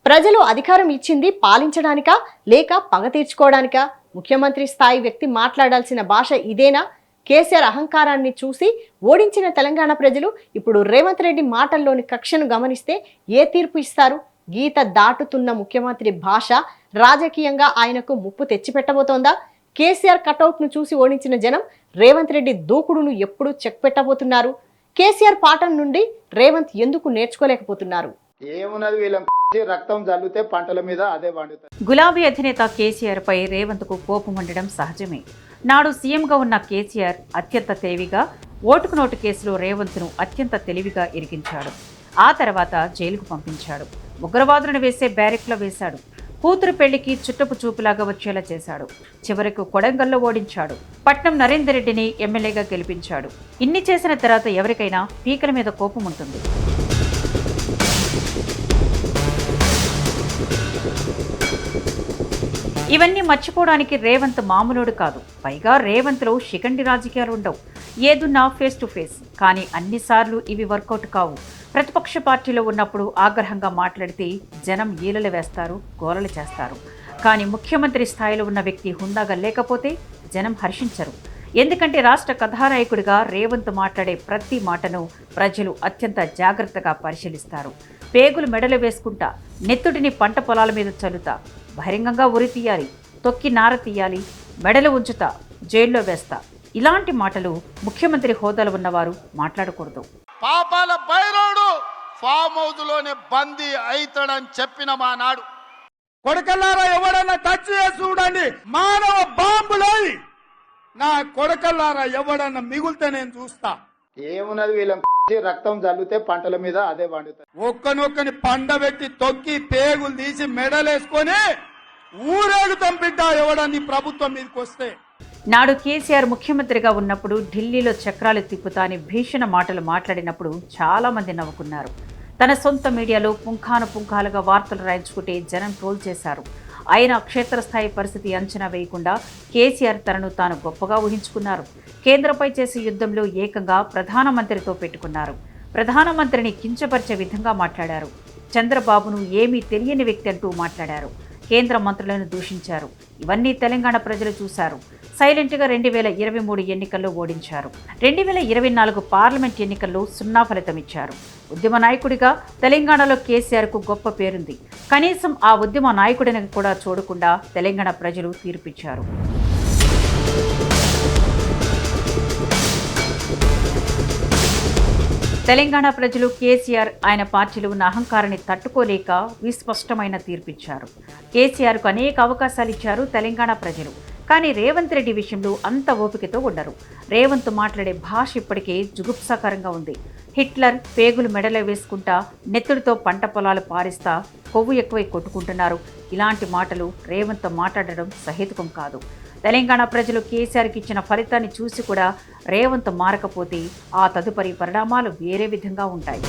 ప్రజలు అధికారం ఇచ్చింది పాలించడానికా లేక పగ తీర్చుకోవడానికా? ముఖ్యమంత్రి స్థాయి వ్యక్తి మాట్లాడాల్సిన భాష ఇదేనా? కేసీఆర్ అహంకారాన్ని చూసి ఓడించిన తెలంగాణ ప్రజలు ఇప్పుడు రేవంత్ రెడ్డి మాటల్లోని కక్షను గమనిస్తే ఏ తీర్పు ఇస్తారు? గీత దాటుతున్న ముఖ్యమంత్రి భాష రాజకీయంగా ఆయనకు ముప్పు తెచ్చిపెట్టబోతోందా? కేసీఆర్ కటౌట్ను చూసి ఓడించిన జనం రేవంత్ రెడ్డి దూకుడును ఎప్పుడు చెక్ పెట్టబోతున్నారు? కేసీఆర్ పాఠం నుండి రేవంత్ ఎందుకు నేర్చుకోలేకపోతున్నారు? ఏమున్నది వీళ్ళ రక్తం జల్లితే పంటల మీద అదే పండుతుంది. గులాబీ అధినేత కేసీఆర్ పై రేవంత్ కు కోపం ఉండడం సహజమే. నాడు సీఎంగా ఉన్న కేసీఆర్ అత్యంత తెలివిగా ఓటుకు నోటు కేసులో రేవంత్ ను అత్యంత తెలివిగా ఇరికించాడు. ఆ తర్వాత జైలుకు పంపించాడు. ఉగ్రవాదులను వేసే బ్యారెక్లో వేశాడు. కూతురు పెళ్లికి చుట్టపు చూపులాగా వచ్చేలా చేశాడు. చివరకు కొడంగల్లో ఓడించాడు. పట్నం నరేందర్ రెడ్డిని ఎమ్మెల్యేగా గెలిపించాడు. ఇన్ని చేసిన తర్వాత ఎవరికైనా పీకల మీద కోపం ఉంటుంది. ఇవన్నీ మర్చిపోవడానికి రేవంత్ మామూలుడు కాదు. పైగా రేవంత్లో శిఖండి రాజకీయాలు ఉండవు. ఏదున్నా ఫేస్ టు ఫేస్. కానీ అన్నిసార్లు ఇవి వర్కౌట్ కావు. ప్రతిపక్ష పార్టీలో ఉన్నప్పుడు ఆగ్రహంగా మాట్లాడితే జనం ఈలలు వేస్తారు, గోలలు చేస్తారు. కానీ ముఖ్యమంత్రి స్థాయిలో ఉన్న వ్యక్తి హుందాగా లేకపోతే జనం హర్షించరు. ఎందుకంటే రాష్ట్ర కథానాయకుడిగా రేవంత్ మాట్లాడే ప్రతి మాటను ప్రజలు అత్యంత జాగ్రత్తగా పరిశీలిస్తారు. పేగులు మెడలు వేసుకుంటా, నెత్తుడిని పంట పొలాల మీద చల్లుతా, బహిరంగంగా ఉరి తీయాలి, తొక్కి నార తీయాలి, మెడలు ఉంచుతా, జైల్లో వేస్తా, ఇలాంటి మాటలు ముఖ్యమంత్రి హోదాలో ఉన్నవారు మాట్లాడకూడదు. పాపాల బైరోడు ఫామ్ హౌస్ లోనే బందీ అయితాడని చెప్పిన మా నాడు కొడకల్లారా ఎవడన్నా టచ్ చేసి చూడండి, మానవ బాంబులై నా కొడకల్లారా ఎవడన్నా మిగులుతే నేను చూస్తా. ఏమున్నది వీళ్ళ రక్తం జల్లితే పంటల మీద అదే పండుతుంది. ఒక్కనొక్కని పండబెట్టి తొక్కి పేగులు తీసి మెడలేసుకొని ఊరేగుతాం బిడ్డ ఎవడని ప్రభుత్వం మీదకి వస్తే. నాడు కేసీఆర్ ముఖ్యమంత్రిగా ఉన్నప్పుడు ఢిల్లీలో చక్రాలు తిప్పుతా అని భీషణ మాటలు మాట్లాడినప్పుడు చాలా మంది నవ్వుకున్నారు. తన సొంత మీడియాలో పుంఖానుపుంఖాలుగా వార్తలు రాయించుకుంటే జనం ట్రోల్ చేశారు. అయినా క్షేత్రస్థాయి పరిస్థితి అంచనా వేయకుండా కేసీఆర్ తనను తాను గొప్పగా ఊహించుకున్నారు. కేంద్రంపై చేసే యుద్ధంలో ఏకంగా ప్రధానమంత్రితో పెట్టుకున్నారు. ప్రధానమంత్రిని కించపరిచే విధంగా మాట్లాడారు. చంద్రబాబును ఏమీ తెలియని వ్యక్తి అంటూ మాట్లాడారు. కేంద్ర మంత్రులను దూషించారు. ఇవన్నీ తెలంగాణ ప్రజలు చూశారు. సైలెంట్గా 2023 ఎన్నికల్లో ఓడించారు. 2024 పార్లమెంట్ ఎన్నికల్లో 0 ఫలితం ఇచ్చారు. ఉద్యమ నాయకుడిగా తెలంగాణలో కేసీఆర్కు గొప్ప పేరుంది. కనీసం ఆ ఉద్యమ నాయకుడిని కూడా చూడకుండా తెలంగాణ ప్రజలు తీర్పిచ్చారు. తెలంగాణ ప్రజలు కేసీఆర్ ఆయన పార్టీలో ఉన్న అహంకారాన్ని తట్టుకోలేక విస్పష్టమైన తీర్పిచ్చారు. కేసీఆర్కు అనేక అవకాశాలు ఇచ్చారు తెలంగాణ ప్రజలు. కానీ రేవంత్ రెడ్డి విషయంలో అంత ఓపికతో ఉండరు. రేవంత్ మాట్లాడే భాష ఇప్పటికే జుగుప్సాకరంగా ఉంది. హిట్లర్ పేగులు మెడలో వేసుకుంటా, నెత్తుడితో పంట పొలాలు పారిస్తా, కొవ్వు ఎక్కువై కొట్టుకుంటున్నారు. ఇలాంటి మాటలు రేవంత్ మాట్లాడడం సహేతుకం కాదు. తెలంగాణ ప్రజలు కేసీఆర్కి ఇచ్చిన ఫలితాన్ని చూసి కూడా రేవంత్ మారకపోతే ఆ తదుపరి పరిణామాలు వేరే విధంగా ఉంటాయి.